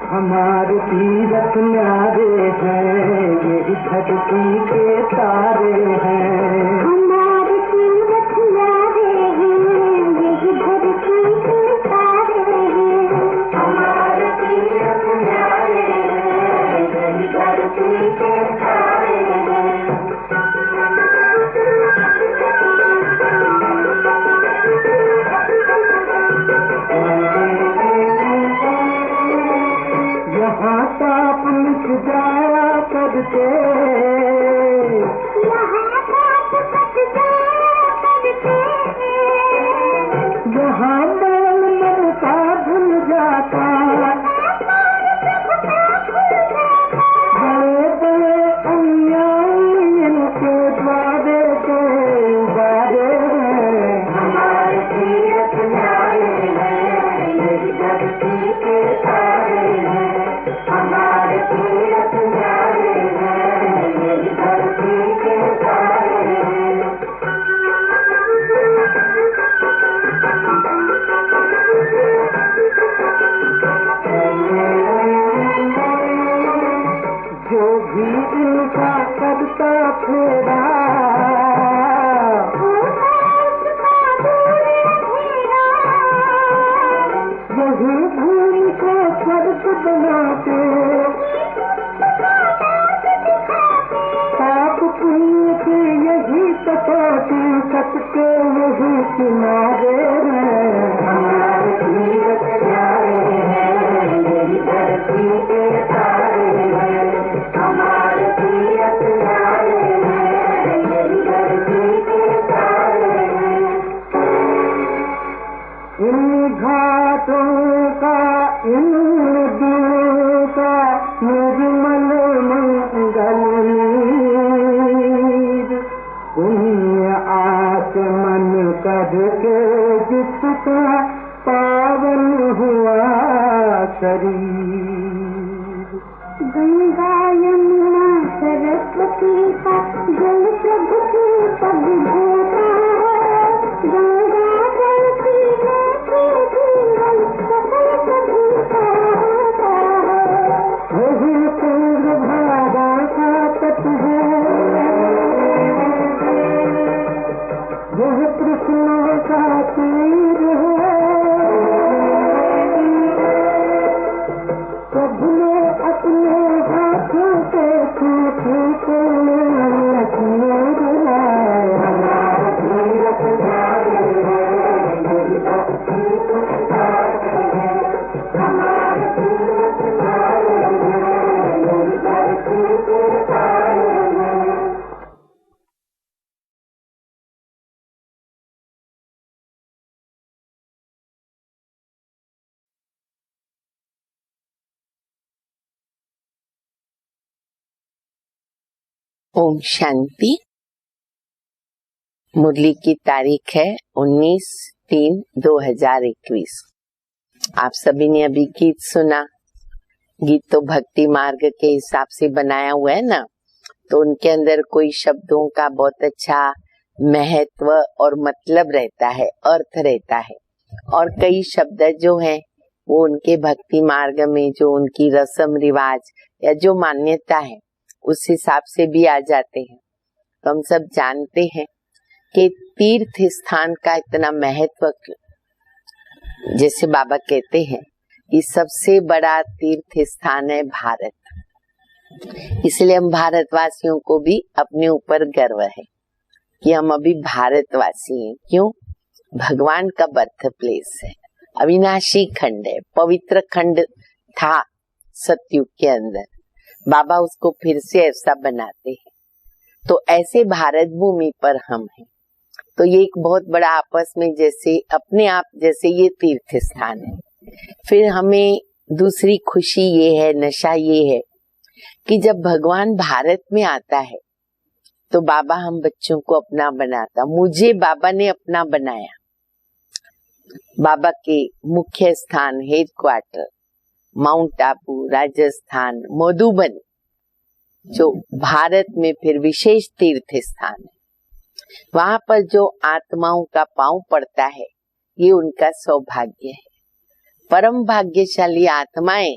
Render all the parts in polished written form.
हमारे तीरथ न्यारे हैं, ये धरती के तारे हैं। हमारे तीरथ न्यारे हैं, ये धरती के तारे हैं। हमारे तीरथ न्यारे हैं, ये धरती के तारे हैं। यहाँ पाप मिट जाया करते, यहाँ पाप मिट जाया करते, यहाँ मैल ममता भूल जाता, बड़े बड़े अन्यायी इनके द्वारे के उबारे हैं। हमारे तीरथ न्यारे हैं, ये धरती के तारे हैं। हमारे तीरथ न्यारे हैं, ये धरती के तारे हैं। जो भी इनका करता फेरा, वही भूमि को स्वर्ग बनाते, पाप पुण्य के यही कसौटी, सबके यही किनारे हैं। हमारे तीरथ न्यारे हैं, ये धरती के तारे हैं। हमारे तीरथ न्यारे हैं, ये धरती के तारे हैं। इन घाटों का, इन नदियों का निर्मल मंगल नीर, पुण्य आचमन करके जिसका पावन हुआ शरीर। गंगा यमुना सरस्वती का जल प्रभु की पग धोता है। गंगा जल पीने के जीवन सकल प्रभु का होता है। वही पूर्व भागा का तट है, यह कृष्ण का तीर है। प्रभु ने अपने हाथों से पृथ्वी को लक्ष्मी बुलाए। हमारा तीरथ न्यारे हैं, ये धरती के तारे हैं। हमारे तीरथ न्यारे हैं, ये धरती के तारे हैं। ओम शांति। मुरली की तारीख है 19/3/2021। आप सभी ने अभी गीत सुना। गीत तो भक्ति मार्ग के हिसाब से बनाया हुआ है ना, तो उनके अंदर कोई शब्दों का बहुत अच्छा महत्व और मतलब रहता है, अर्थ रहता है। और कई शब्द जो हैं वो उनके भक्ति मार्ग में जो उनकी रस्म रिवाज या जो मान्यता है उस हिसाब से भी आ जाते हैं। तो हम सब जानते हैं कि तीर्थ स्थान का इतना महत्व क्यों। जैसे बाबा कहते हैं कि सबसे बड़ा तीर्थ स्थान है भारत। इसलिए हम भारतवासियों को भी अपने ऊपर गर्व है कि हम अभी भारतवासी हैं। क्यों? भगवान का बर्थ प्लेस है, अविनाशी खंड है, पवित्र खंड था सतयुग के अंदर। बाबा उसको फिर से ऐसा बनाते हैं। तो ऐसे भारत भूमि पर हम हैं। तो ये एक बहुत बड़ा आपस में जैसे अपने आप जैसे ये तीर्थ स्थान है। फिर हमें दूसरी खुशी ये है, नशा ये है कि जब भगवान भारत में आता है तो बाबा हम बच्चों को अपना बनाता। मुझे बाबा ने अपना बनाया। बाबा के मुख्य स्थान head quarter mount Abu, Rajasthan, Madhubani, जो भारत में फिर विशेष तीर्थ स्थान है। वहां पर जो आत्माओं का पांव पड़ता है ये उनका सौभाग्य है। परम भाग्यशाली आत्माएं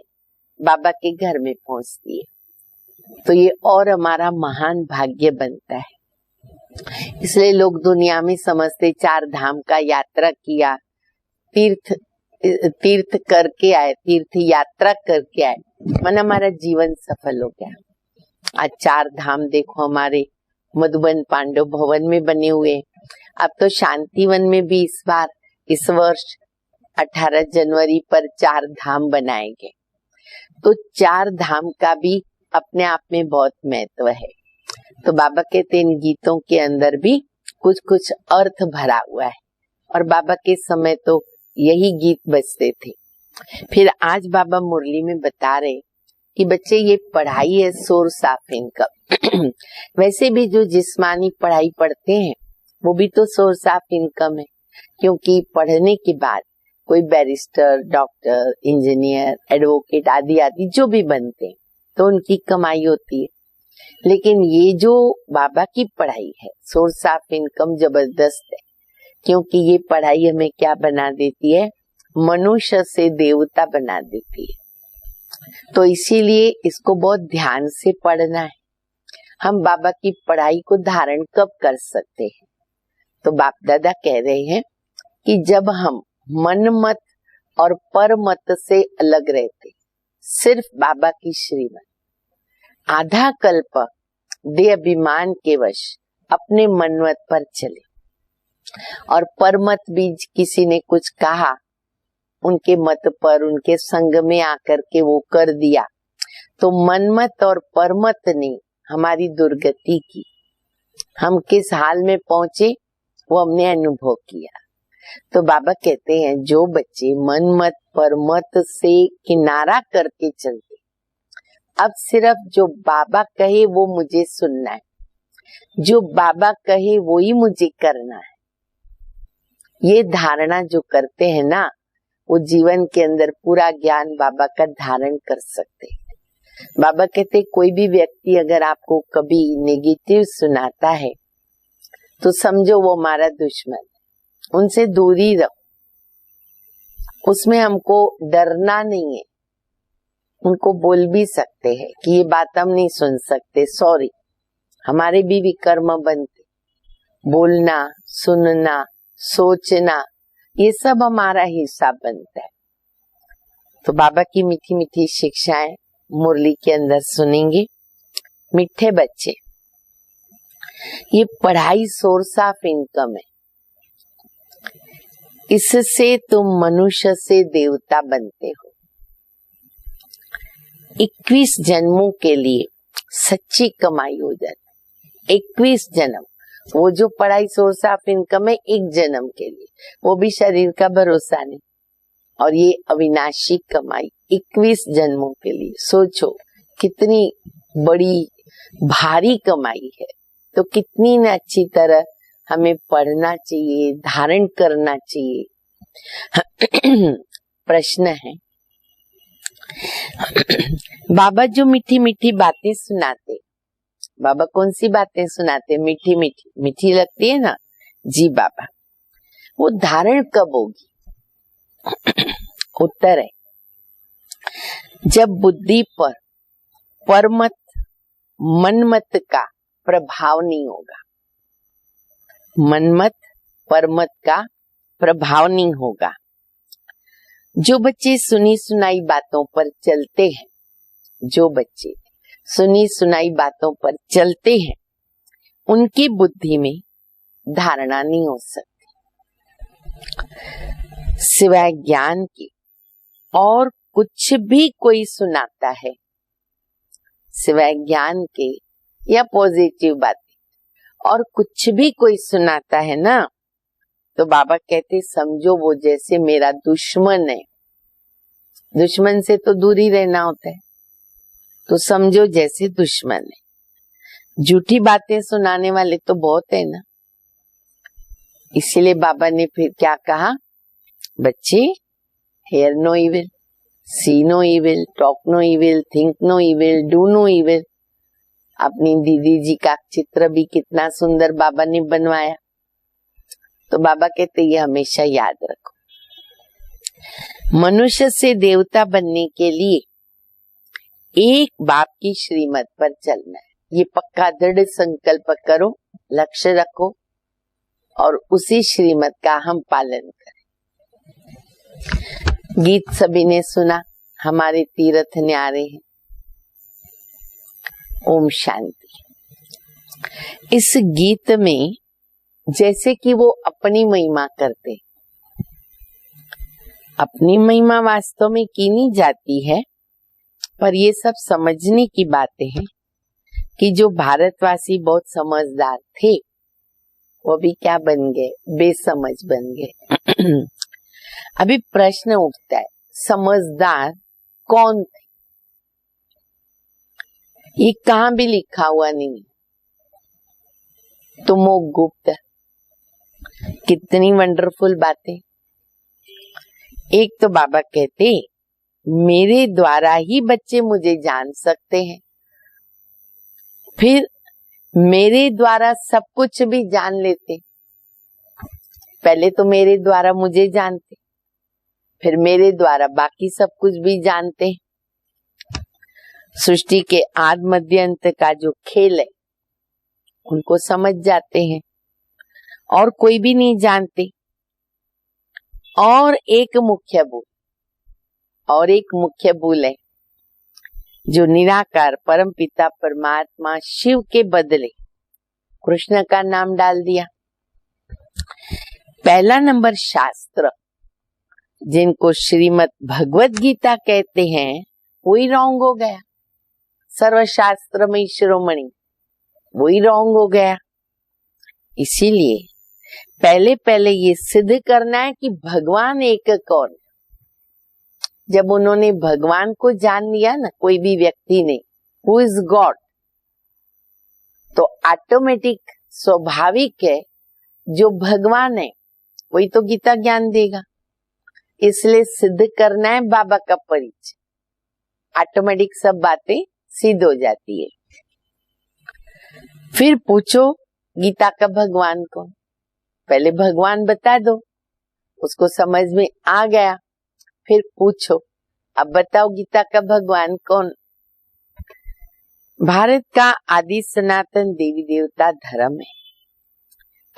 बाबा के घर में पहुंचती है, तो ये और हमारा महान भाग्य बनता है। इसलिए लोग दुनिया में समझते 4 धाम का यात्रा किया, तीर्थ करके आए, तीर्थ यात्रा करके आए, मन हमारा जीवन सफल हो गया। आज 4 धाम देखो हमारे मधुबन पांडव भवन में बने हुए। अब तो शांतिवन में भी इस वर्ष 18 जनवरी पर 4 धाम बनाए गए। तो 4 धाम का भी अपने आप में बहुत महत्व है। तो बाबा कहते इन गीतों के अंदर भी कुछ कुछ अर्थ भरा हुआ है, और बाबा के समय तो यही गीत बजते थे। फिर आज बाबा मुरली में बता रहे कि बच्चे ये पढ़ाई है सोर्स ऑफ इनकम। वैसे भी जो जिस्मानी पढ़ाई पढ़ते हैं वो भी तो सोर्स ऑफ इनकम है, क्योंकि पढ़ने के बाद कोई बैरिस्टर, डॉक्टर, इंजीनियर, एडवोकेट आदि आदि जो भी बनते हैं तो उनकी कमाई होती है। लेकिन ये जो बाबा की पढ़ाई है सोर्स ऑफ इनकम जबरदस्त है, क्योंकि ये पढ़ाई हमें क्या बना देती है, मनुष्य से देवता बना देती है। तो इसीलिए इसको बहुत ध्यान से पढ़ना है। हम बाबा की पढ़ाई को धारण कब कर सकते हैं? तो बाप दादा कह रहे हैं कि जब हम मन मत और पर मत से अलग रहते, सिर्फ बाबा की श्रीमत, आधा कल्प देह अभिमान के वश अपने मनमत पर चले, और परमत भी किसी ने कुछ कहा, उनके मत पर उनके संग में आकर के वो कर दिया, तो मनमत और परमत ने हमारी दुर्गति की। हम किस हाल में पहुंचे वो हमने अनुभव किया। तो बाबा कहते हैं जो बच्चे मनमत परमत से किनारा करके चलते, अब सिर्फ जो बाबा कहे वो मुझे सुनना है, जो बाबा कहे वो ही मुझे करना है, ये धारणा जो करते हैं ना, वो जीवन के अंदर पूरा ज्ञान बाबा का धारण कर सकते हैं। बाबा कहते कोई भी व्यक्ति अगर आपको कभी नेगेटिव सुनाता है तो समझो वो हमारा दुश्मन है, उनसे दूरी रहो, उसमें हमको डरना नहीं है। उनको बोल भी सकते हैं कि ये बात हम नहीं सुन सकते, सॉरी, हमारे भी विकर्म बनते, बोलना, सुनना, सोचना, ये सब हमारा हिस्सा बनता है। तो बाबा की मीठी मीठी शिक्षाएं मुरली के अंदर सुनेंगे। मीठे बच्चे, ये पढ़ाई सोर्स ऑफ इनकम है, इससे तुम मनुष्य से देवता बनते हो। 21 जन्मों के लिए सच्ची कमाई हो जाती, 21 जन्म। वो जो पढ़ाई सोर्स ऑफ इनकम है 1 जन्म के लिए, वो भी शरीर का भरोसा नहीं, और ये अविनाशी कमाई 21 जन्मों के लिए। सोचो कितनी बड़ी भारी कमाई है। तो कितनी न अच्छी तरह हमें पढ़ना चाहिए, धारण करना चाहिए। प्रश्न है, बाबा जो मीठी मीठी बातें सुनाते, बाबा कौन सी बातें सुनाते? मीठी मीठी, मीठी लगती है ना जी बाबा, वो धारण कब होगी? उत्तर है जब बुद्धि पर परमत मनमत का प्रभाव नहीं होगा। मनमत परमत का प्रभाव नहीं होगा। जो बच्चे सुनी सुनाई बातों पर चलते हैं, जो बच्चे सुनी सुनाई बातों पर चलते हैं, उनकी बुद्धि में धारणा नहीं हो सकती सिवाय ज्ञान के। और कुछ भी कोई सुनाता है सिवाय ज्ञान के या पॉजिटिव बातें, और कुछ भी कोई सुनाता है ना, तो बाबा कहते समझो वो जैसे मेरा दुश्मन है। दुश्मन से तो दूरी रहना होता है, तो समझो जैसे दुश्मन है। झूठी बातें सुनाने वाले तो बहुत है ना। इसीलिए बाबा ने फिर क्या कहा, बच्चे hear no evil, see no evil, talk no evil, think no evil, do no evil. अपनी दीदी जी का चित्र भी कितना सुंदर बाबा ने बनवाया। तो बाबा कहते ये हमेशा याद रखो। मनुष्य से देवता बनने के लिए एक बाप की श्रीमत पर चलना है। ये पक्का दृढ़ संकल्प करो, लक्ष्य रखो और उसी श्रीमत का हम पालन करें। गीत सभी ने सुना, हमारे तीर्थ न्यारे हैं। ओम शांति। इस गीत में जैसे कि वो अपनी महिमा करते, अपनी महिमा वास्तव में की नहीं जाती है, पर ये सब समझने की बातें हैं कि जो भारतवासी बहुत समझदार थे वो भी क्या बन गए, बेसमझ बन गए। अभी प्रश्न उठता है, समझदार कौन थे? ये कहाँ भी लिखा हुआ नहीं। तमोगुप्त, कितनी वंडरफुल बातें। एक तो बाबा कहते मेरे द्वारा ही बच्चे मुझे जान सकते हैं, फिर मेरे द्वारा सब कुछ भी जान लेते। पहले तो मेरे द्वारा मुझे जानते, फिर मेरे द्वारा बाकी सब कुछ भी जानते। सृष्टि के आदि मध्य अंत का जो खेल है उनको समझ जाते हैं और कोई भी नहीं जानते। और एक मुख्य भूल है जो निराकार परम पिता परमात्मा शिव के बदले कृष्ण का नाम डाल दिया। पहला नंबर शास्त्र, जिनको श्रीमद् भगवत गीता कहते हैं, वही रॉन्ग हो गया। सर्वशास्त्र में शिरोमणि, वही रॉन्ग हो गया। इसीलिए पहले ये सिद्ध करना है कि भगवान एक कौन। जब उन्होंने भगवान को जान लिया ना, कोई भी व्यक्ति ने, हु इज गॉड, तो ऑटोमेटिक स्वाभाविक है जो भगवान है वही तो गीता ज्ञान देगा। इसलिए सिद्ध करना है बाबा का परिचय, ऑटोमेटिक सब बातें सिद्ध हो जाती है। फिर पूछो गीता का भगवान कौन, पहले भगवान बता दो, उसको समझ में आ गया, फिर पूछो अब बताओ गीता का भगवान कौन। भारत का आदि सनातन देवी देवता धर्म है।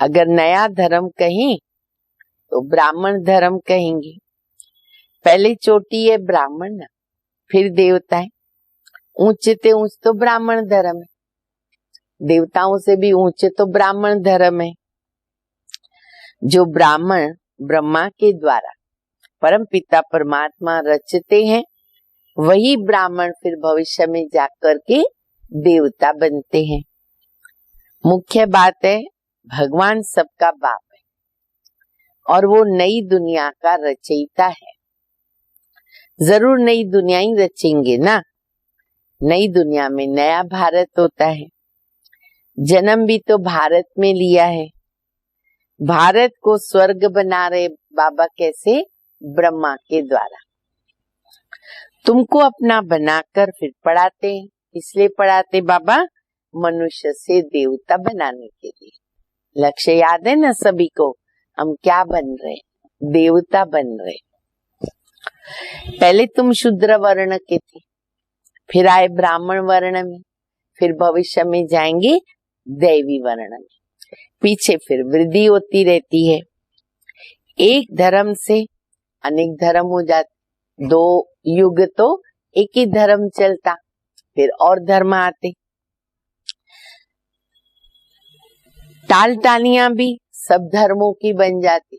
अगर नया धर्म कहें तो ब्राह्मण धर्म कहेंगे। पहले चोटी है ब्राह्मण, फिर देवता है। ऊंचे ऊंच तो ब्राह्मण धर्म है, देवताओं से भी ऊंचे तो ब्राह्मण धर्म है। जो ब्राह्मण ब्रह्मा के द्वारा परम पिता परमात्मा रचते हैं, वही ब्राह्मण फिर भविष्य में जाकर के देवता बनते हैं। मुख्य बात है भगवान सबका बाप है और वो नई दुनिया का रचयिता है। जरूर नई दुनिया ही रचेंगे ना। नई दुनिया में नया भारत होता है। जन्म भी तो भारत में लिया है। भारत को स्वर्ग बना रहे बाबा कैसे? ब्रह्मा के द्वारा। तुमको अपना बनाकर फिर पढ़ाते हैं। इसलिए पढ़ाते बाबा मनुष्य से देवता बनाने के लिए। लक्ष्य याद है ना सभी को, हम क्या बन रहे? देवता बन रहे। पहले तुम शूद्र वर्ण के थे, फिर आए ब्राह्मण वर्ण में, फिर भविष्य में जाएंगे दैवी वर्ण में। पीछे फिर वृद्धि होती रहती है। एक धर्म से अनेक धर्म हो जाते। 2 युग तो एक ही धर्म चलता, फिर और धर्म आते। टाल टालियां भी सब धर्मों की बन जाती।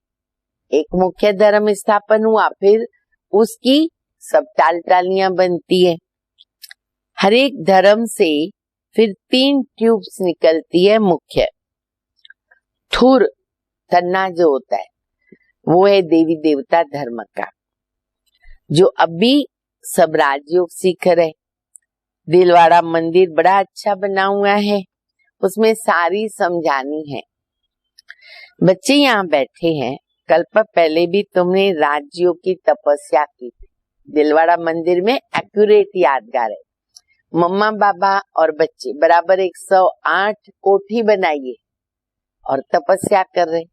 एक मुख्य धर्म स्थापन हुआ, फिर उसकी सब टाल टालियां बनती है। हर एक धर्म से फिर 3 ट्यूब्स निकलती है मुख्य। ठुर तन्ना जो होता है वो है देवी देवता धर्म का, जो अभी सब राजयोग सीख रहे। दिलवाड़ा मंदिर बड़ा अच्छा बना हुआ है, उसमें सारी समझानी है। बच्चे यहाँ बैठे हैं, कल्प पहले भी तुमने राजयोग की तपस्या की थी। दिलवाड़ा मंदिर में एक्यूरेट यादगार है। मम्मा बाबा और बच्चे बराबर 108 कोठी बनाइए और तपस्या कर रहे।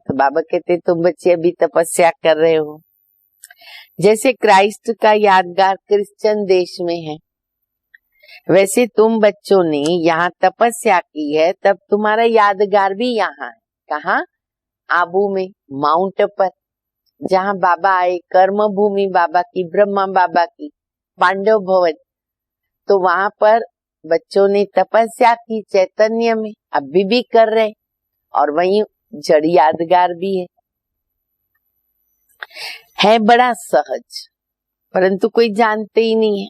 तो बाबा कहते तुम बच्चे अभी तपस्या कर रहे हो। जैसे क्राइस्ट का यादगार क्रिश्चियन देश में है, वैसे तुम बच्चों ने यहाँ तपस्या की है, तब तुम्हारा यादगार भी यहाँ है। कहाँ? आबू में, माउंट पर, जहाँ बाबा आए, कर्म भूमि बाबा की, ब्रह्मा बाबा की, पांडव भवन। तो वहां पर बच्चों ने तपस्या की चैतन्य में, अभी भी कर रहे, और वहीं जड़ यादगार भी है बड़ा सहज, परंतु कोई जानते ही नहीं है।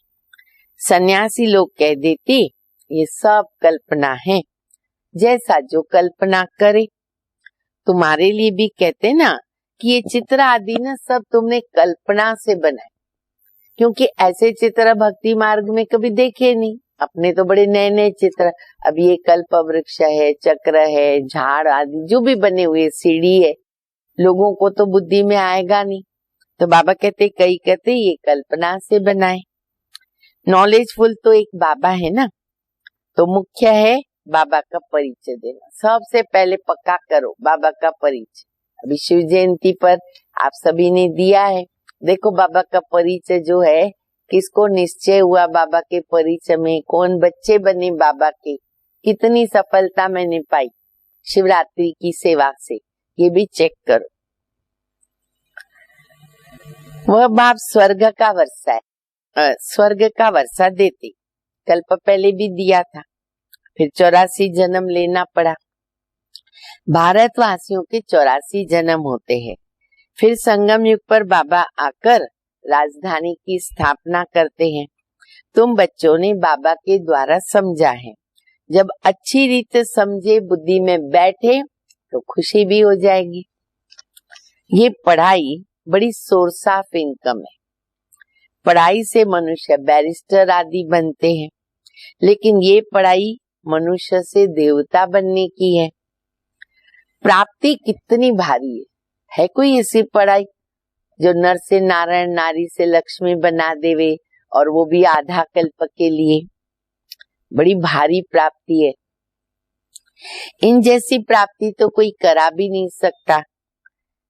सन्यासी लोग कह देते ये सब कल्पना है, जैसा जो कल्पना करे। तुम्हारे लिए भी कहते ना कि ये चित्र आदि ना सब तुमने कल्पना से बनाए, क्योंकि ऐसे चित्र भक्ति मार्ग में कभी देखे नहीं। अपने तो बड़े नए नए चित्र, अब ये कल्प वृक्ष है, चक्र है, झाड़ आदि जो भी बने हुए, सीढ़ी है, लोगों को तो बुद्धि में आएगा नहीं। तो बाबा कहते, कई कहते ये कल्पना से बनाए। नॉलेजफुल तो एक बाबा है ना, तो मुख्य है बाबा का परिचय देना। सबसे पहले पक्का करो बाबा का परिचय। अभी शिव जयंती पर आप सभी ने दिया है। देखो बाबा का परिचय जो है, किसको निश्चय हुआ बाबा के परिचय में, कौन बच्चे बने बाबा के, कितनी सफलता मैंने पाई शिवरात्रि की सेवा से, ये भी चेक करो। वह बाप स्वर्ग का वर्षा है, स्वर्ग का वर्षा देते, कल्प पहले भी दिया था, फिर 84 जन्म लेना पड़ा। भारतवासियों के 84 जन्म होते हैं। फिर संगम युग पर बाबा आकर राजधानी की स्थापना करते हैं। तुम बच्चों ने बाबा के द्वारा समझा है। जब अच्छी रीत समझे, बुद्धि में बैठे, तो खुशी भी हो जाएगी। ये पढ़ाई बड़ी सोर्स ऑफ इनकम है। पढ़ाई से मनुष्य बैरिस्टर आदि बनते हैं, लेकिन ये पढ़ाई मनुष्य से देवता बनने की है। प्राप्ति कितनी भारी है कोई ऐसी पढ़ाई जो नर से नारायण, नारी से लक्ष्मी बना देवे, और वो भी आधा कल्प के लिए। बड़ी भारी प्राप्ति है। इन जैसी प्राप्ति तो कोई करा भी नहीं सकता।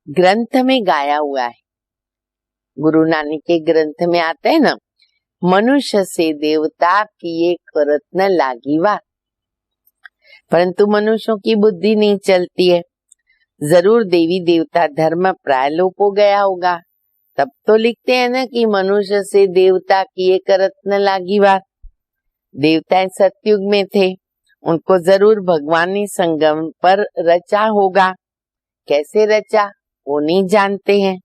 ग्रंथ में गाया हुआ है, गुरु नानक के ग्रंथ में आता है ना, मनुष्य से देवता किए करत न लागी बात। परंतु मनुष्यों की बुद्धि नहीं चलती है। जरूर देवी देवता धर्म प्राय लोप हो गया होगा, तब तो लिखते हैं ना कि मनुष्य से देवता किए करत न लागी बात। देवताएं सतयुग में थे, उनको जरूर भगवान ने संगम पर रचा होगा। कैसे रचा वो नहीं जानते हैं।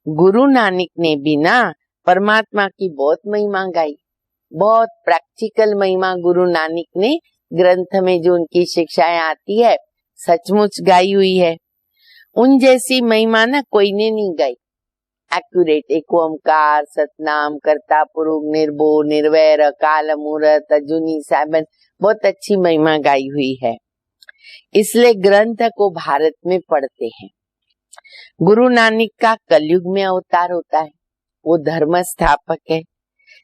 गुरु नानक ने भी ना परमात्मा की बहुत महिमा गाई, बहुत प्रैक्टिकल महिमा गुरु नानक ने ग्रंथ में जो उनकी शिक्षाएं आती है सचमुच गाई हुई है। उन जैसी महिमा ना कोई ने नहीं गाई। एक्यूरेट, एक ओमकार, सतनाम, कर्ता पुरुष, निर्भो, निर्वैर, अकाल मूरत, अजुनी साबन, बहुत अच्छी महिमा गाई हुई है। इसलिए ग्रंथ को भारत में पढ़ते हैं। गुरु नानक का कलयुग में अवतार होता है, वो धर्म स्थापक है।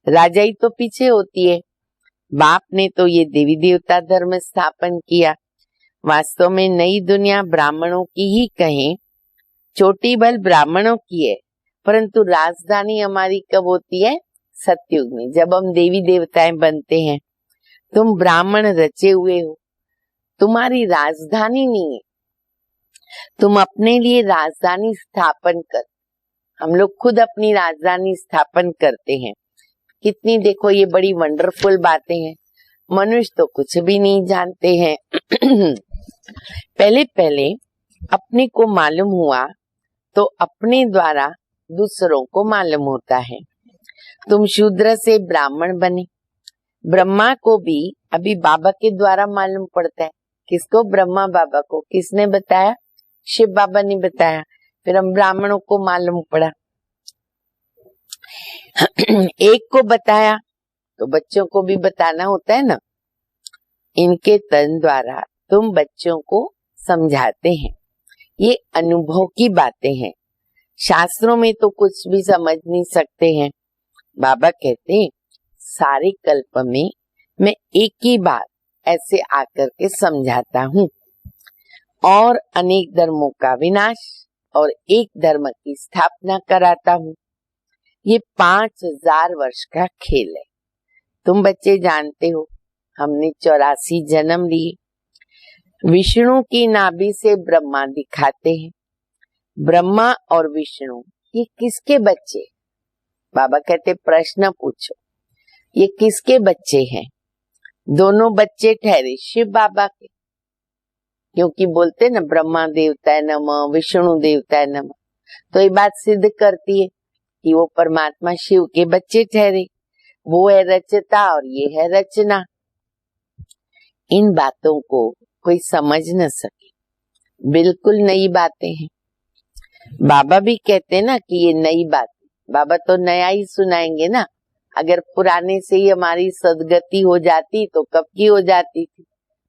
राजाई तो पीछे होती है, बाप ने तो ये देवी देवता धर्म स्थापन किया। वास्तव में नई दुनिया ब्राह्मणों की ही कहें, चोटी बल ब्राह्मणों की है, परंतु राजधानी हमारी कब होती है? सतयुग में, जब हम देवी देवताएं बनते हैं। तुम ब्राह्मण रचे हुए हो, तुम्हारी राजधानी नहीं है, तुम अपने लिए राजधानी स्थापन कर। हम लोग खुद अपनी राजधानी स्थापन करते हैं। कितनी देखो ये बड़ी वंडरफुल बातें हैं। मनुष्य तो कुछ भी नहीं जानते हैं। पहले पहले अपने को मालूम हुआ तो अपने द्वारा दूसरों को मालूम होता है। तुम शूद्र से ब्राह्मण बने, ब्रह्मा को भी अभी बाबा के द्वारा मालूम पड़ता है। किसको? ब्रह्मा बाबा को। किसने बताया? शिव बाबा ने बताया। फिर हम ब्राह्मणों को मालूम पड़ा। एक को बताया तो बच्चों को भी बताना होता है ना। इनके तन द्वारा तुम बच्चों को समझाते हैं। ये अनुभव की बातें हैं, शास्त्रों में तो कुछ भी समझ नहीं सकते हैं। बाबा कहते हैं सारे कल्प में मैं एक ही बात ऐसे आकर के समझाता हूँ, और अनेक धर्मों का विनाश और एक धर्म की स्थापना कराता हूँ। ये 5000 वर्ष का खेल है। तुम बच्चे जानते हो हमने 84 जन्म लिए। विष्णु की नाभि से ब्रह्मा दिखाते हैं। ब्रह्मा और विष्णु ये किसके बच्चे? बाबा कहते प्रश्न पूछो, ये किसके बच्चे हैं? दोनों बच्चे ठहरे शिव बाबा के, क्योंकि बोलते न ब्रह्मा देवताय नमः, विष्णु देवताय नमः। तो ये बात सिद्ध करती है कि वो परमात्मा शिव के बच्चे ठहरे। वो है रचता और ये है रचना। इन बातों को कोई समझ न सके, बिल्कुल नई बातें हैं। बाबा भी कहते ना कि ये नई बात, बाबा तो नया ही सुनाएंगे ना। अगर पुराने से ही हमारी सदगति हो जाती तो कब की हो जाती थी।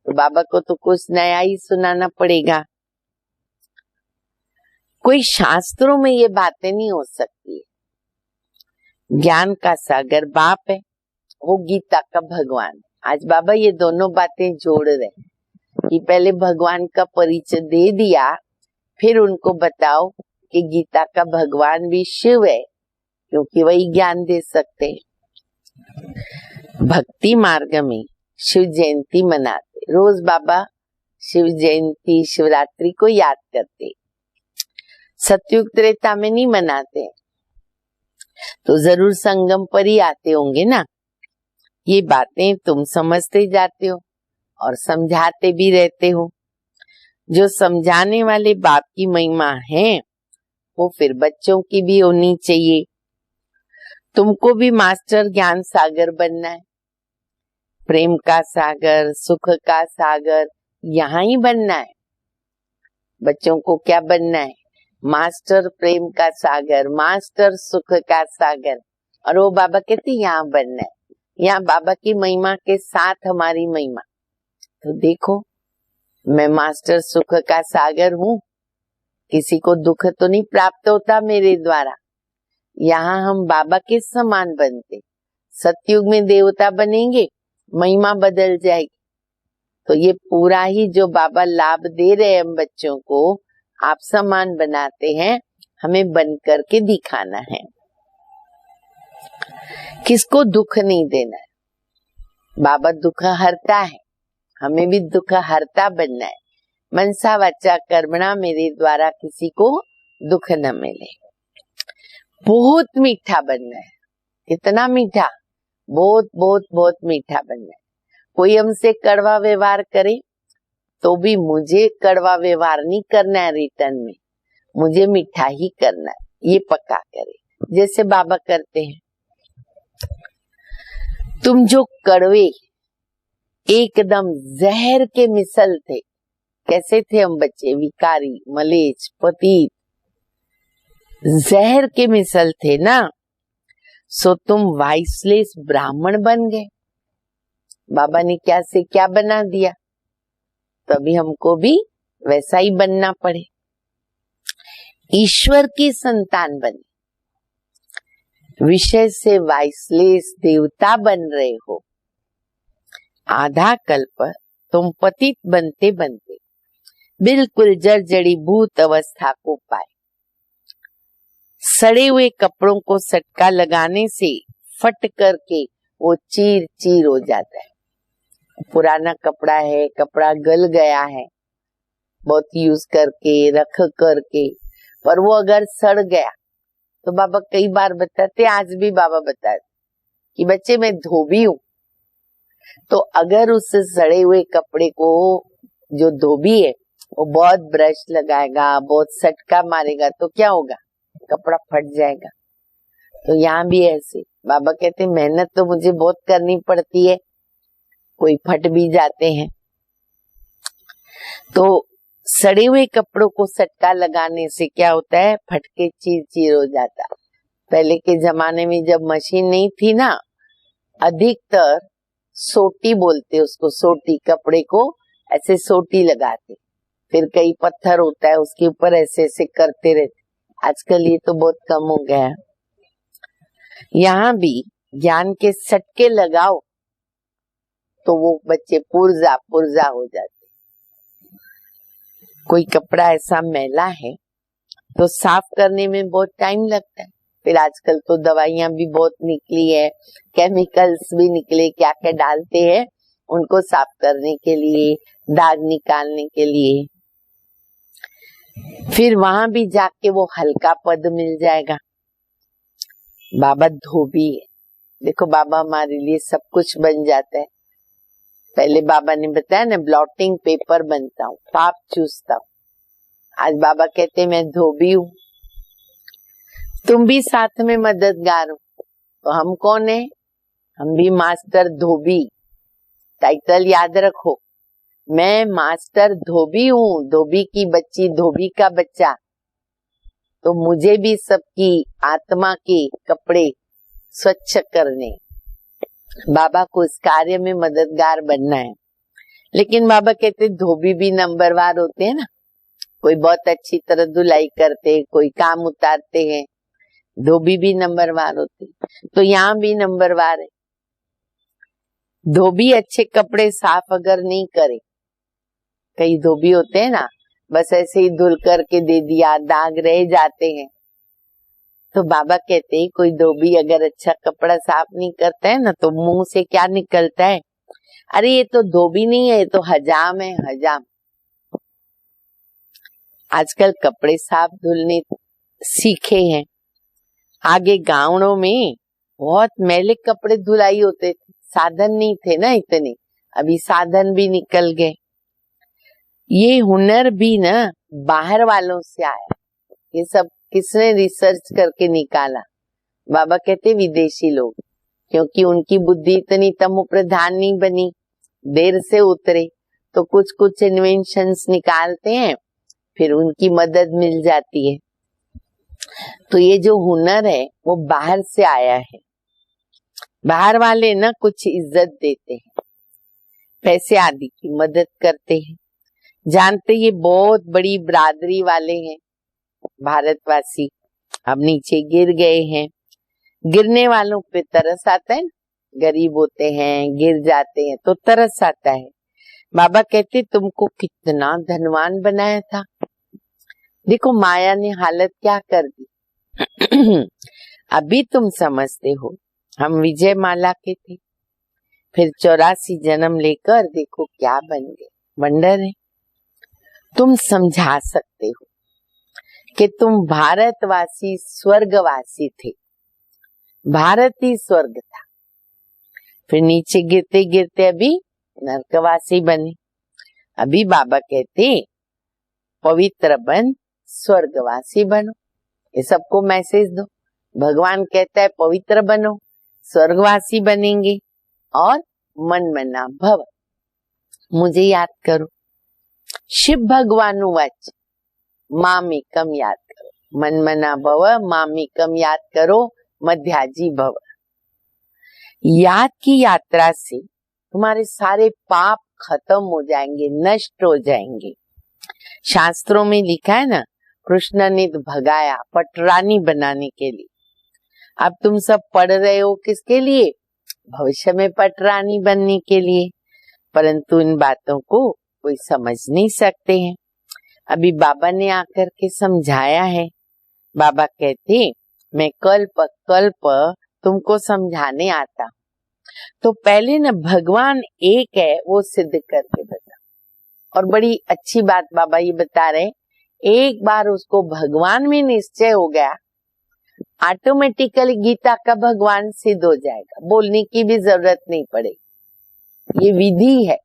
तो बाबा को तो कुछ नया ही सुनाना पड़ेगा। कोई शास्त्रों में ये बातें नहीं हो सकती। ज्ञान का सागर बाप है, वो गीता का भगवान। आज बाबा ये दोनों बातें जोड़ रहे हैं कि पहले भगवान का परिचय दे दिया, फिर उनको बताओ कि गीता का भगवान भी शिव है, क्योंकि वही ज्ञान दे सकते हैं। भक्ति मार्ग में शिव जयंती मनाते, रोज बाबा शिव जयंती शिवरात्रि को याद करते। सतयुग त्रेता में नहीं मनाते, तो जरूर संगम पर ही आते होंगे ना। ये बातें तुम समझते जाते हो और समझाते भी रहते हो। जो समझाने वाले बाप की महिमा है वो फिर बच्चों की भी होनी चाहिए। तुमको भी मास्टर ज्ञान सागर बनना है। प्रेम का सागर, सुख का सागर यहाँ ही बनना है। बच्चों को क्या बनना है? मास्टर प्रेम का सागर, मास्टर सुख का सागर। और वो बाबा कहते यहाँ बनना है। यहाँ बाबा की महिमा के साथ हमारी महिमा। तो देखो, मैं मास्टर सुख का सागर हूँ, किसी को दुख तो नहीं प्राप्त होता मेरे द्वारा। यहाँ हम बाबा के समान बनते। सतयुग में देवता बनेंगे, महिमा बदल जाएगी। तो ये पूरा ही जो बाबा लाभ दे रहे हैं हम बच्चों को, आप समान बनाते हैं, हमें बन करके दिखाना है। किसको दुख नहीं देना है। बाबा दुख हरता है, हमें भी दुख हरता बनना है। मनसा वाचा कर्मणा मेरे द्वारा किसी को दुख न मिले। बहुत मीठा बनना है। कितना मीठा? बहुत बहुत बहुत मीठा बनना है। कोई हमसे कड़वा व्यवहार करे तो भी मुझे कड़वा व्यवहार नहीं करना है रिटर्न में, मुझे मीठा ही करना है। ये पक्का करे, जैसे बाबा करते हैं। तुम जो कड़वे एकदम जहर के मिसल थे, कैसे थे हम बच्चे? विकारी, मलेच, पतित, जहर के मिसल थे ना। सो तुम वाइसलेस ब्राह्मण बन गए। बाबा ने क्या से क्या बना दिया, तभी हमको भी वैसा ही बनना पड़े। ईश्वर की संतान बने, विषय से वाइसलेस देवता बन रहे हो। आधा कल्प तुम पतित बनते बनते बिल्कुल जड़ी भूत अवस्था को पाए। सड़े हुए कपड़ों को सटका लगाने से फट करके वो चीर चीर हो जाता है। पुराना कपड़ा है, कपड़ा गल गया है बहुत यूज करके रख करके, पर वो अगर सड़ गया तो बाबा कई बार बताते, आज भी बाबा बताते कि बच्चे मैं धोबी हूँ। तो अगर उस सड़े हुए कपड़े को जो धोबी है वो बहुत ब्रश लगाएगा, बहुत सटका मारेगा, तो क्या होगा? कपड़ा फट जाएगा। तो यहाँ भी ऐसे बाबा कहते मेहनत तो मुझे बहुत करनी पड़ती है, कोई फट भी जाते हैं। तो सड़े हुए कपड़ों को सटका लगाने से क्या होता है? फटके चीर चीर हो जाता। पहले के जमाने में जब मशीन नहीं थी ना, अधिकतर सोटी बोलते उसको, सोटी, कपड़े को ऐसे सोटी लगाते, फिर कई पत्थर होता है उसके ऊपर ऐसे ऐसे करते रहते। आजकल ये तो बहुत कम हो गया है। यहाँ भी ज्ञान के सटके लगाओ तो वो बच्चे पुर्जा पुर्जा हो जाते। कोई कपड़ा ऐसा मैला है तो साफ करने में बहुत टाइम लगता है, फिर आजकल तो दवाइयां भी बहुत निकली है, केमिकल्स भी निकले, क्या क्या डालते हैं उनको साफ करने के लिए, दाग निकालने के लिए। फिर वहां भी जाके वो हल्का पद मिल जाएगा। बाबा धोबी है, देखो बाबा हमारे लिए सब कुछ बन जाता है। पहले बाबा ने बताया ना, ब्लॉटिंग पेपर बनता हूँ, पाप चूसता हूँ। आज बाबा कहते मैं धोबी हूँ, तुम भी साथ में मददगार हो। तो हम कौन है? हम भी मास्टर धोबी। टाइटल याद रखो, मैं मास्टर धोबी हूँ, धोबी की बच्ची, धोबी का बच्चा। तो मुझे भी सबकी आत्मा के कपड़े स्वच्छ करने, बाबा को इस कार्य में मददगार बनना है। लेकिन बाबा कहते धोबी भी नंबरवार होते हैं ना, कोई बहुत अच्छी तरह धुलाई करते, कोई काम उतारते हैं, धोबी भी नंबरवार होते। तो यहाँ भी नंबरवार है। धोबी अच्छे कपड़े साफ अगर नहीं करे, कई धोबी होते हैं ना, बस ऐसे ही धुल करके दे दिया, दाग रह जाते हैं। तो बाबा कहते हैं कोई धोबी अगर अच्छा कपड़ा साफ नहीं करता है ना, तो मुंह से क्या निकलता है? अरे ये तो धोबी नहीं है, ये तो हजाम है, हजाम। आजकल कपड़े साफ धुलने सीखे हैं। आगे गांवों में बहुत मैले कपड़े धुलाई होते थे, साधन नहीं थे ना इतने, अभी साधन भी निकल गए। ये हुनर भी ना बाहर वालों से आया। ये सब किसने रिसर्च करके निकाला? बाबा कहते विदेशी लोग, क्योंकि उनकी बुद्धि इतनी तमो प्रधान नहीं बनी, देर से उतरे, तो कुछ कुछ इन्वेंशंस निकालते हैं, फिर उनकी मदद मिल जाती है। तो ये जो हुनर है वो बाहर से आया है। बाहर वाले ना कुछ इज्जत देते हैं, पैसे आदि की मदद करते हैं। जानते ये बहुत बड़ी बिरादरी वाले हैं भारतवासी, अब नीचे गिर गए हैं। गिरने वालों पे तरस आता है ना, गरीब होते हैं गिर जाते हैं तो तरस आता है। बाबा कहते तुमको कितना धनवान बनाया था, देखो माया ने हालत क्या कर दी। अभी तुम समझते हो, हम विजय माला के थे, फिर 84 जन्म लेकर देखो क्या बन गए। वंडर है। तुम समझा सकते हो कि तुम भारतवासी स्वर्गवासी थे, भारत ही स्वर्ग था, फिर नीचे गिरते गिरते अभी नरकवासी बने। अभी बाबा कहते पवित्र बन, स्वर्गवासी बनो। ये सबको मैसेज दो। भगवान कहता है पवित्र बनो, स्वर्गवासी बनेंगे, और मन मना भव, मुझे याद करो। शिव भगवान वाच मामेकम याद करो, मन मना भव, मामेकम याद करो, मध्याजी भव। याद की यात्रा से तुम्हारे सारे पाप खत्म हो जाएंगे, नष्ट हो जाएंगे। शास्त्रों में लिखा है ना, कृष्ण ने भगाया पटरानी बनाने के लिए। अब तुम सब पढ़ रहे हो किसके लिए? भविष्य में पटरानी बनने के लिए। परंतु इन बातों को कोई समझ नहीं सकते हैं। अभी बाबा ने आकर के समझाया है। बाबा कहते मैं कल्प कल्प तुमको समझाने आता, तो पहले न भगवान एक है वो सिद्ध करके बता। और बड़ी अच्छी बात बाबा ये बता रहे, एक बार उसको भगवान में निश्चय हो गया, ऑटोमेटिकली गीता का भगवान सिद्ध हो जाएगा, बोलने की भी जरूरत नहीं पड़ेगी, ये विधि है।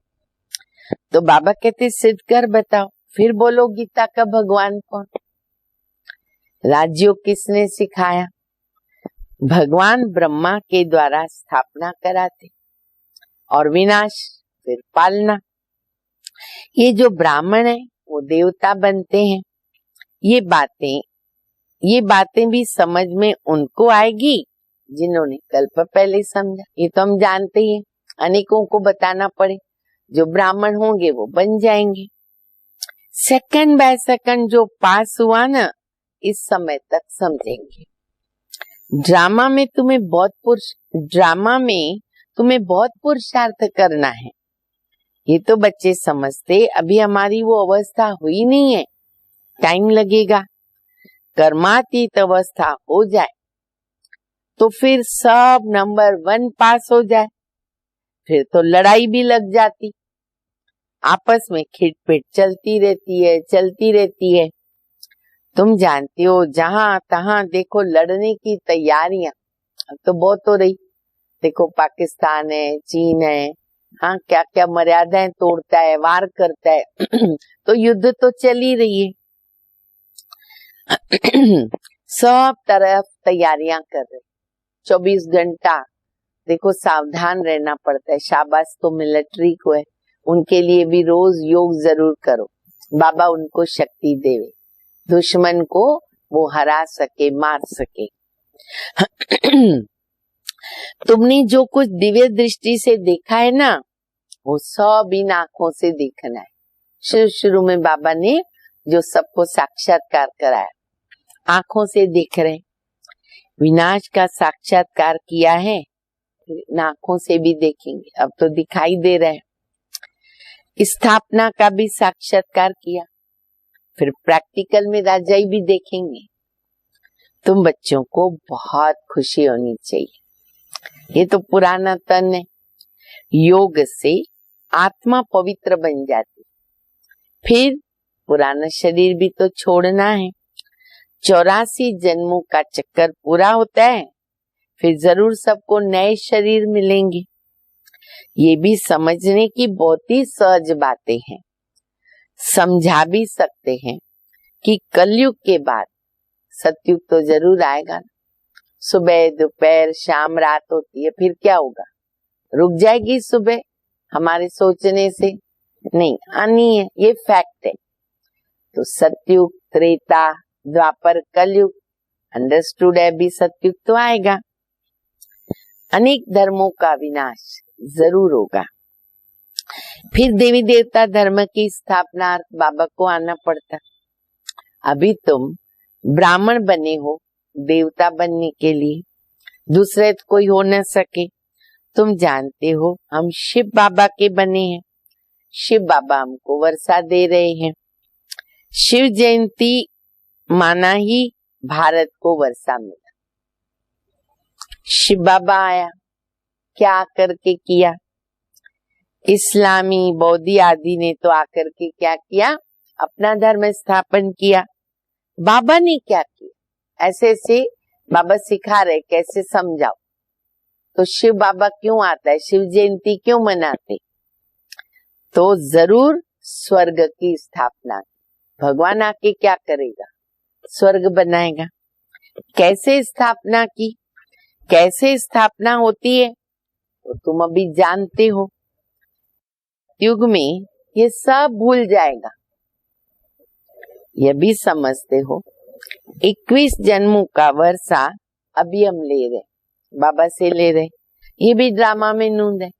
तो बाबा कहते सिद्ध कर बताओ, फिर बोलो गीता का भगवान कौन? राजयोग किसने सिखाया? भगवान ब्रह्मा के द्वारा स्थापना कराते और विनाश फिर पालना। ये जो ब्राह्मण है वो देवता बनते हैं। ये बातें भी समझ में उनको आएगी जिन्होंने कल्प पहले समझा। ये तो हम जानते ही हैं, अनेकों को बताना पड़े, जो ब्राह्मण होंगे वो बन जाएंगे। सेकंड बाय सेकंड जो पास हुआ ना, इस समय तक समझेंगे। ड्रामा में तुम्हें बहुत पुरुषार्थ करना है, ये तो बच्चे समझते। अभी हमारी वो अवस्था हुई नहीं है, टाइम लगेगा। कर्मातीत अवस्था हो जाए तो फिर सब नंबर 1 पास हो जाए, फिर तो लड़ाई भी लग जाती, आपस में खिटपिट चलती रहती है। तुम जानती हो जहां तहां देखो लड़ने की तैयारियां अब तो बहुत हो रही। देखो पाकिस्तान है, चीन है, हाँ क्या क्या मर्यादाएं तोड़ता है, वार करता है तो युद्ध तो चल ही रही है सब तरफ तैयारियां कर रहे, 24 घंटा देखो सावधान रहना पड़ता है। शाबाश तो मिलिट्री को है, उनके लिए भी रोज योग जरूर करो, बाबा उनको शक्ति देवे, दुश्मन को वो हरा सके, मार सके तुमने जो कुछ दिव्य दृष्टि से देखा है ना, वो सब इन आंखों से देखना है। शुरू में बाबा ने जो सबको साक्षात्कार कराया, आंखों से देख रहे, विनाश का साक्षात्कार किया है, आंखों से भी देखेंगे, अब तो दिखाई दे रहा है। स्थापना का भी साक्षात्कार किया, फिर प्रैक्टिकल में राजाई भी देखेंगे। तुम बच्चों को बहुत खुशी होनी चाहिए। ये तो पुराना तन है, योग से आत्मा पवित्र बन जाती, फिर पुराना शरीर भी तो छोड़ना है। 84 जन्मों का चक्कर पूरा होता है, फिर जरूर सबको नए शरीर मिलेंगे। ये भी समझने की बहुत ही सहज बातें हैं। समझा भी सकते हैं कि कलयुग के बाद सतयुग तो जरूर आएगा। सुबह दोपहर शाम रात होती है, फिर क्या होगा? रुक जाएगी सुबह हमारे सोचने से? नहीं, आनी है, ये फैक्ट है। तो सतयुग, त्रेता, द्वापर, कलयुग अंडरस्टूड है, भी सतयुग तो आएगा। अनेक धर्मों का विनाश जरूर होगा, फिर देवी देवता धर्म की स्थापना बाबा को आना पड़ता। अभी तुम ब्राह्मण बने हो देवता बनने के लिए, दूसरे तो कोई हो न सके। तुम जानते हो हम शिव बाबा के बने हैं, शिव बाबा हमको वर्षा दे रहे हैं। शिव जयंती माना ही भारत को वर्षा मिला। शिव बाबा आया, क्या करके किया? इस्लामी बौद्धी आदि ने तो आकर के क्या किया? अपना धर्म स्थापन किया। बाबा ने क्या किया? ऐसे ऐसे बाबा सिखा रहे कैसे समझाओ। तो शिव बाबा क्यों आता है, शिव जयंती क्यों मनाते? तो जरूर स्वर्ग की स्थापना। भगवान आके क्या करेगा? स्वर्ग बनाएगा। कैसे स्थापना की, कैसे स्थापना होती है तो तुम अभी जानते हो। युग में ये सब भूल जाएगा, ये भी समझते हो। 21 जन्मों का वर्षा अभी हम ले रहे, बाबा से ले रहे, ये भी ड्रामा में नूंद है।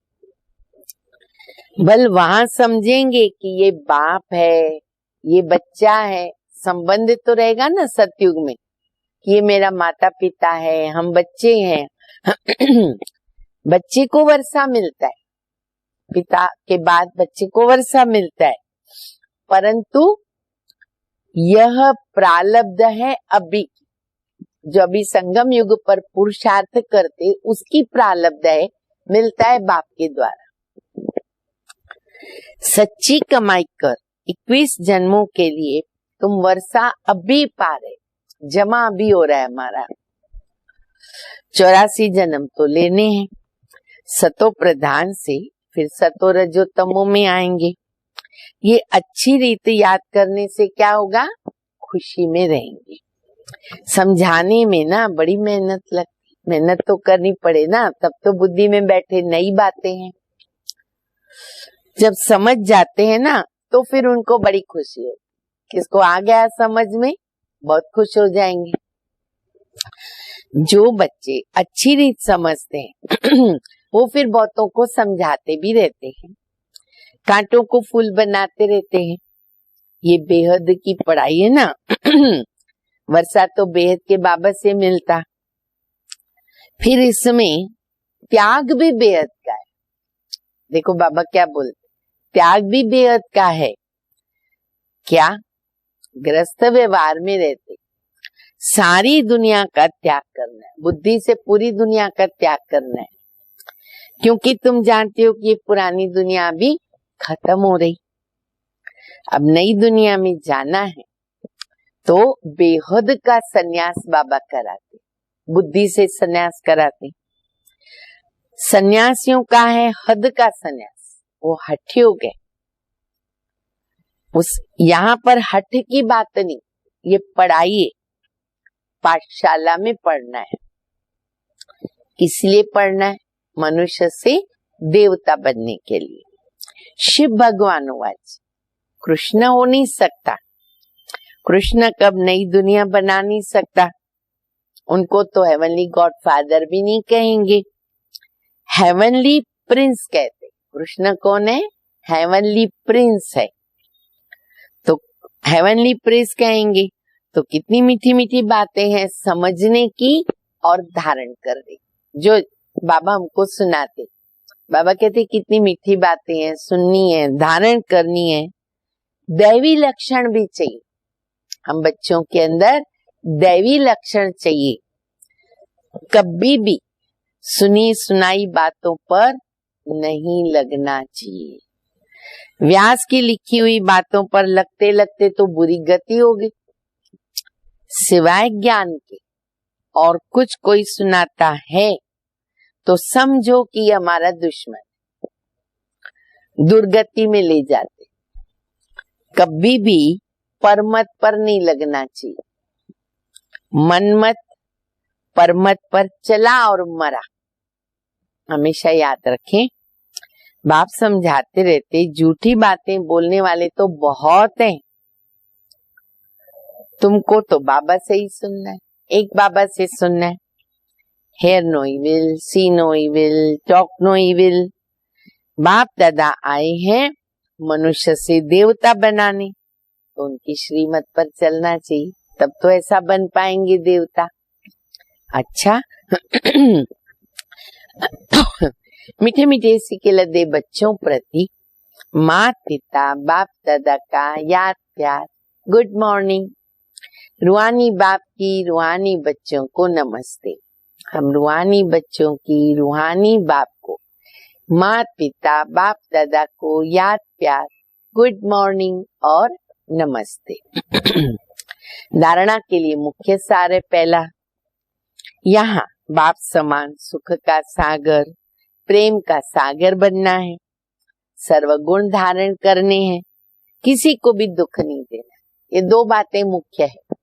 बल वहां समझेंगे कि ये बाप है, ये बच्चा है, संबंध तो रहेगा ना सतयुग में कि ये मेरा माता पिता है, हम बच्चे हैं बच्चे को वर्षा मिलता है, पिता के बाद बच्चे को वर्षा मिलता है, परंतु यह प्रारब्ध है अभी, जो अभी संगम युग पर पुरुषार्थ करते उसकी प्रारब्ध है, मिलता है बाप के द्वारा। सच्ची कमाई कर 21 जन्मों के लिए तुम वर्षा अभी पा रहे, जमा अभी हो रहा है हमारा। 84 जन्म तो लेने हैं, सतो प्रधान से फिर सतो रजो तमो में आएंगे। ये अच्छी रीत याद करने से क्या होगा? खुशी में रहेंगे। समझाने में ना बड़ी मेहनत लगती, मेहनत तो करनी पड़े ना, तब तो बुद्धि में बैठे। नई बातें हैं, जब समझ जाते हैं ना तो फिर उनको बड़ी खुशी होती। किसको आ गया समझ में, बहुत खुश हो जाएंगे। जो बच्चे अच्छी रीत समझते हैं वो फिर बहुतों को समझाते भी रहते हैं, कांटों को फूल बनाते रहते हैं। ये बेहद की पढ़ाई है ना वर्षा तो बेहद के बाबा से मिलता। फिर इसमें त्याग भी बेहद का है। देखो बाबा क्या बोलते, त्याग भी बेहद का है। क्या? ग्रस्त व्यवहार में रहते, सारी दुनिया का त्याग करना है, बुद्धि से पूरी दुनिया का त्याग करना है, क्योंकि तुम जानते हो कि ये पुरानी दुनिया अभी खत्म हो रही, अब नई दुनिया में जाना है। तो बेहद का सन्यास बाबा कराते, बुद्धि से सन्यास कराते। सन्यासियों का है हद का सन्यास, वो हठी हो गए। उस यहाँ पर हठ की बात नहीं, ये पढ़ाई है, पाठशाला में पढ़ना है। इसलिए पढ़ना है, मनुष्य से देवता बनने के लिए। शिव भगवान आज कृष्ण हो नहीं सकता, कृष्ण कब नई दुनिया बना नहीं सकता, उनको तो हेवनली गॉडफादर भी नहीं कहेंगे, हेवनली प्रिंस कहते। कृष्ण कौन है? हेवनली प्रिंस है, तो हेवनली प्रिंस कहेंगे। तो कितनी मीठी मीठी बातें हैं समझने की और धारण करने, जो बाबा हमको सुनाते। बाबा कहते कितनी मीठी बातें हैं, सुननी है, धारण करनी है। दैवी लक्षण भी चाहिए, हम बच्चों के अंदर दैवी लक्षण चाहिए। कभी भी सुनी सुनाई बातों पर नहीं लगना चाहिए। व्यास की लिखी हुई बातों पर लगते लगते तो बुरी गति होगी। सिवाय ज्ञान के और कुछ कोई सुनाता है तो समझो कि हमारा दुश्मन, दुर्गति में ले जाते। कभी भी परमत पर नहीं लगना चाहिए। मनमत परमत पर चला और मरा, हमेशा याद रखें। बाप समझाते रहते, झूठी बातें बोलने वाले तो बहुत हैं, तुमको तो बाबा से ही सुनना है, एक बाबा से सुनना है। Hear no evil, see no evil, talk no evil. बाप दादा आए हैं मनुष्य से देवता बनाने, तो उनकी श्रीमत पर चलना चाहिए, तब तो ऐसा बन पाएंगे देवता। अच्छा मीठे मीठे सिके लदे बच्चों प्रति माँ पिता बाप दादा का याद प्यार, गुड मॉर्निंग। रूहानी बाप की रूहानी बच्चों को नमस्ते। हम रूहानी बच्चों की रूहानी बाप को, माँ पिता बाप दादा को याद प्यार, गुड मॉर्निंग और नमस्ते। धारणा के लिए मुख्य सार है पहला, यहाँ बाप समान सुख का सागर, प्रेम का सागर बनना है, सर्वगुण धारण करने हैं, किसी को भी दुख नहीं देना। ये दो बातें मुख्य है,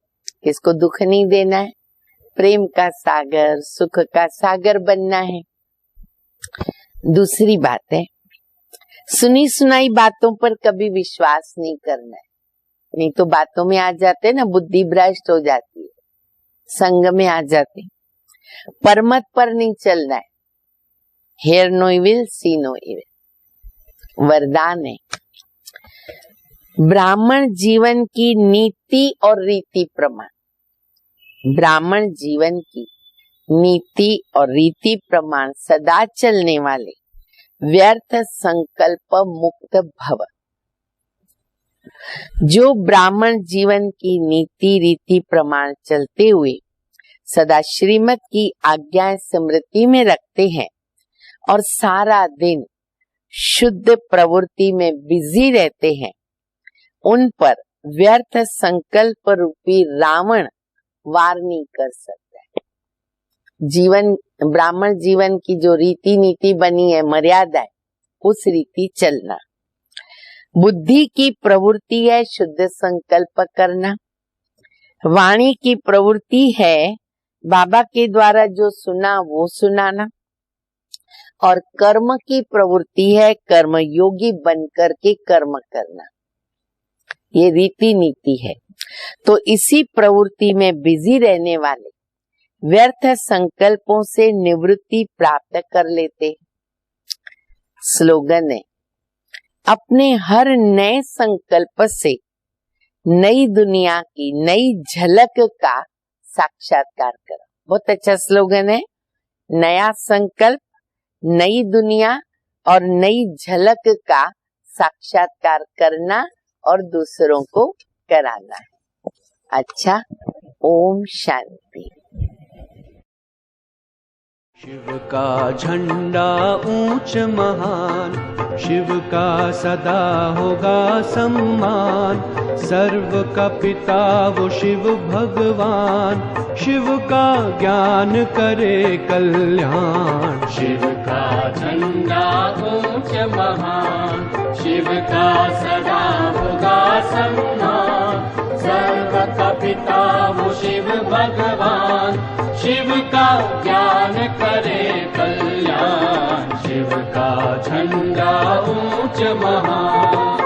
किसको दुख नहीं देना है, प्रेम का सागर, सुख का सागर बनना है। दूसरी बात है, सुनी सुनाई बातों पर कभी विश्वास नहीं करना है, नहीं तो बातों में आ जाते ना, बुद्धि भ्रष्ट हो जाती है, संग में आ जाते। परमत पर नहीं चलना है, hear no evil, see no evil. वरदान है, ब्राह्मण जीवन की नीति और रीति प्रमाण, ब्राह्मण जीवन की नीति और रीति प्रमाण सदा चलने वाले व्यर्थ संकल्प मुक्त भव। जो ब्राह्मण जीवन की नीति रीति प्रमाण चलते हुए सदा श्रीमत की आज्ञाएं स्मृति में रखते हैं और सारा दिन शुद्ध प्रवृत्ति में बिजी रहते हैं, उन पर व्यर्थ संकल्प रूपी रावण वार नहीं कर सकता है। जीवन, ब्राह्मण जीवन की जो रीति नीति बनी है, मर्यादा है, उस रीति चलना। बुद्धि की प्रवृत्ति है शुद्ध संकल्प करना, वाणी की प्रवृत्ति है बाबा के द्वारा जो सुना वो सुनाना, और कर्म की प्रवृत्ति है कर्म योगी बनकर के कर्म करना। ये रीति नीति है। तो इसी प्रवृत्ति में बिजी रहने वाले व्यर्थ संकल्पों से निवृत्ति प्राप्त कर लेते। स्लोगन है, अपने हर नए संकल्प से नई दुनिया की नई झलक का साक्षात्कार करो। बहुत अच्छा स्लोगन है, नया संकल्प, नई दुनिया और नई झलक का साक्षात्कार करना और दूसरों को कराना है। अच्छा, ओम शांति। शिव का झंडा ऊंच महान, शिव का सदा होगा सम्मान। सर्व का पिता वो शिव भगवान, शिव का ज्ञान करे कल्याण। शिव का झंडा ऊंच महान, शिव का सदा होगा सम्मान। सर्व का पिता वो शिव भगवान, शिव का ज्ञान करे कल्याण। शिव का झंडा ऊंच महान।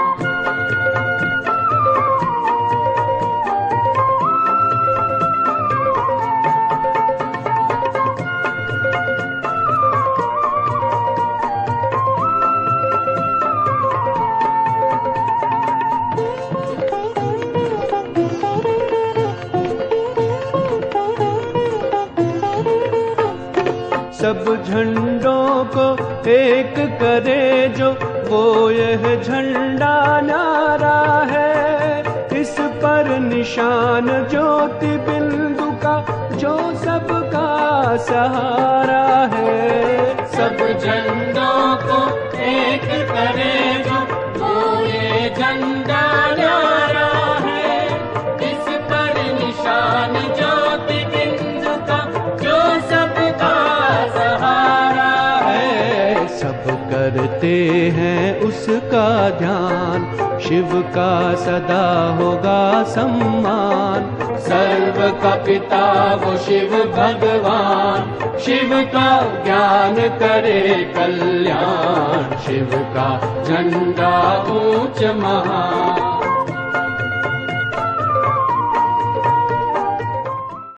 सब झंडों को एक करे जो, वो यह झंडा न्यारा है। इस पर निशान ज्योति बिंदु का, जो सबका सहारा है। सब झंडों को एक करे जो, वो ये झंडा न्यारा है। इस पर निशान ज्योति बिंदु का, जो सबका सहारा है। सब करते हैं उसका ध्यान, शिव का सदा होगा सम्मान। सर्व का पिता वो शिव भगवान, शिव का ज्ञान करे कल्याण। शिव का झंडा ऊंच महान।